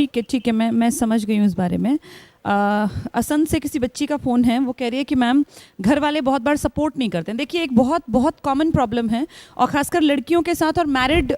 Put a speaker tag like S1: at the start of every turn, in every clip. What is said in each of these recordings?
S1: ठीक है, मैं समझ गई हूँ इस बारे में। असंत से किसी बच्ची का फ़ोन है, वो कह रही है कि मैम घर वाले बहुत बार सपोर्ट नहीं करते हैं। देखिए, एक बहुत बहुत कॉमन प्रॉब्लम है, और ख़ासकर लड़कियों के साथ और मैरिड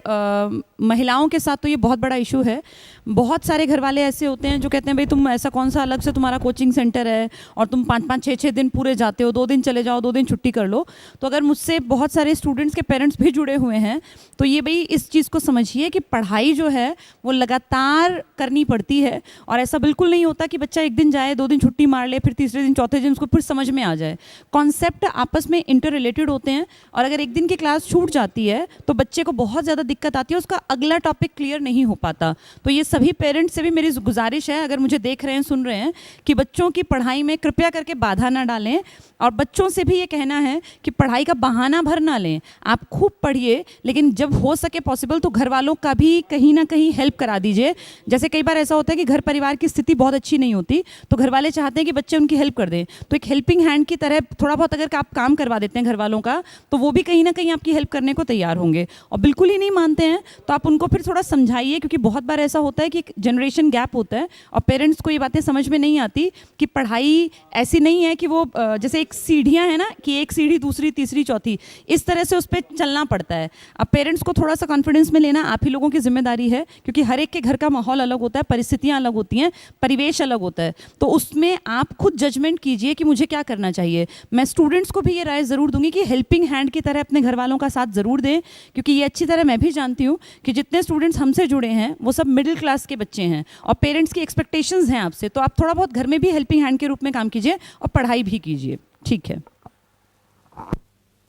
S1: महिलाओं के साथ तो ये बहुत बड़ा इशू है। बहुत सारे घर वाले ऐसे होते हैं जो कहते हैं भाई तुम ऐसा कौन सा अलग से तुम्हारा कोचिंग सेंटर है और तुम 5-5, 6-6 दिन पूरे जाते हो, 2 दिन चले जाओ, 2 दिन छुट्टी कर लो। तो अगर मुझसे बहुत सारे स्टूडेंट्स के पेरेंट्स भी जुड़े हुए हैं तो ये भाई इस चीज़ को समझिए कि पढ़ाई जो है वो लगातार करनी पड़ती है, और ऐसा बिल्कुल नहीं होता कि बच्चा 1 दिन जाए, 2 दिन छुट्टी मार ले, फिर तीसरे दिन चौथे दिन उसको फिर समझ में आ जाए। कॉन्सेप्ट आपस में इंटर रिलेटेड होते हैं, और अगर 1 दिन की क्लास छूट जाती है तो बच्चे को बहुत ज़्यादा दिक्कत आती है, उसका अगला टॉपिक क्लियर नहीं हो पाता। तो ये सभी पेरेंट्स से भी मेरी गुजारिश है, अगर मुझे देख रहे हैं, सुन रहे हैं, कि बच्चों की पढ़ाई में कृपया करके बाधा ना डालें, और बच्चों से भी ये कहना है कि पढ़ाई का बहाना भर ना लें। आप खूब पढ़िए, लेकिन जब हो सके पॉसिबल तो घर वालों का भी कहीं ना कहीं हेल्प करा दीजिए। जैसे कई बार ऐसा होता है कि घर परिवार की स्थिति बहुत अच्छी नहीं होती, तो घर वाले चाहते हैं कि बच्चे उनकी हेल्प कर दें, तो एक हेल्पिंग हैंड की तरह थोड़ा बहुत अगर आप काम करवा देते हैं घर वालों का, तो वो भी कहीं ना कहीं आपकी हेल्प करने को तैयार होंगे। और बिल्कुल ही नहीं मानते हैं तो आप उनको फिर थोड़ा समझाइए, क्योंकि बहुत बार ऐसा होता है कि एक जनरेशन गैप होता है और पेरेंट्स को ये बातें समझ में नहीं आती कि पढ़ाई ऐसी नहीं है कि वो जैसे एक सीढ़ियाँ हैं ना, कि एक सीढ़ी दूसरी तीसरी चौथी, इस तरह से उस पर चलना पड़ता है। अब पेरेंट्स को थोड़ा सा कॉन्फिडेंस में लेना आप ही लोगों की जिम्मेदारी है, क्योंकि हर एक के घर का माहौल अलग होता है, परिस्थितियाँ अलग होती हैं, परिवेश अलग होता है, तो उसमें आप खुद जजमेंट कीजिए कि मुझे क्या करना चाहिए। मैं स्टूडेंट्स को भी ये राय ज़रूर दूंगी कि हेल्पिंग हैंड की तरह अपने घर वालों का साथ ज़रूर दें, क्योंकि ये अच्छी तरह मैं भी जानती हूँ कि जितने स्टूडेंट्स हमसे जुड़े हैं वो सब मिडिल क्लास के बच्चे हैं, और पेरेंट्स की एक्सपेक्टेशंस हैं आपसे, तो आप थोड़ा बहुत घर में भी हेल्पिंग हैंड के रूप में काम कीजिए और पढ़ाई भी कीजिए। ठीक है।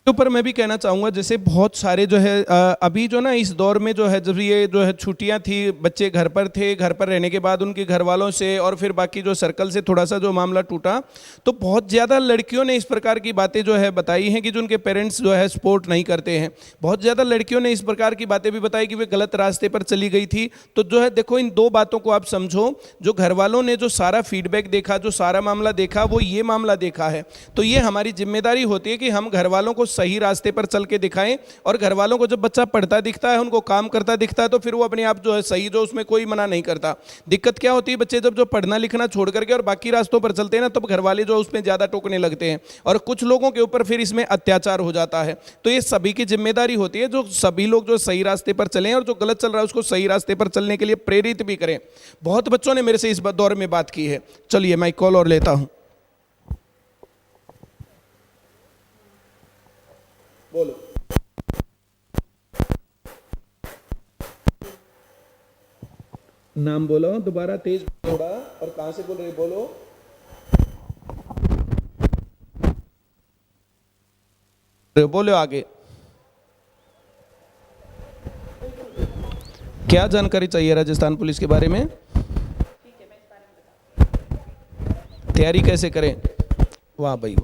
S2: के ऊपर मैं भी कहना चाहूँगा, जैसे बहुत सारे जो है अभी जो ना इस दौर में जो है, जब ये जो है छुट्टियाँ थी, बच्चे घर पर थे, घर पर रहने के बाद उनके घर वालों से और फिर बाकी जो सर्कल से थोड़ा सा जो मामला टूटा, तो बहुत ज़्यादा लड़कियों ने इस प्रकार की बातें जो है बताई हैं कि जो उनके पेरेंट्स जो है सपोर्ट नहीं करते हैं। बहुत ज़्यादा लड़कियों ने इस प्रकार की बातें भी बताई कि वे गलत रास्ते पर चली गई थी। तो जो है देखो, इन 2 बातों को आप समझो। जो घर वालों ने जो सारा फीडबैक देखा, जो सारा मामला देखा, वो ये मामला देखा है, तो ये हमारी जिम्मेदारी होती है कि हम घर वालों को सही रास्ते पर चल के दिखाएं। और घर वालों को जब बच्चा पढ़ता दिखता है, उनको काम करता दिखता है, तो फिर वो अपने आप जो है सही, जो उसमें कोई मना नहीं करता। दिक्कत क्या होती है, बच्चे जब जो पढ़ना लिखना छोड़ करके और बाकी रास्तों पर चलते हैं ना, तब घर वाले जो उसमें ज़्यादा टोकने लगते हैं, और कुछ लोगों के ऊपर फिर इसमें अत्याचार हो जाता है। तो ये सभी की जिम्मेदारी होती है, जो सभी लोग जो सही रास्ते पर चलें और जो गलत चल रहा है उसको सही रास्ते पर चलने के लिए प्रेरित भी करें। बहुत बच्चों ने मेरे से इस दौर में बात की है। चलिए मैं कॉल और लेता हूँ। बोलो। नाम बोलो दोबारा, तेज थोड़ा, और कहां से बोल रहे बोलो। बोलो आगे। क्या जानकारी चाहिए राजस्थान पुलिस के बारे में? तैयारी कैसे करें? वाह भाई।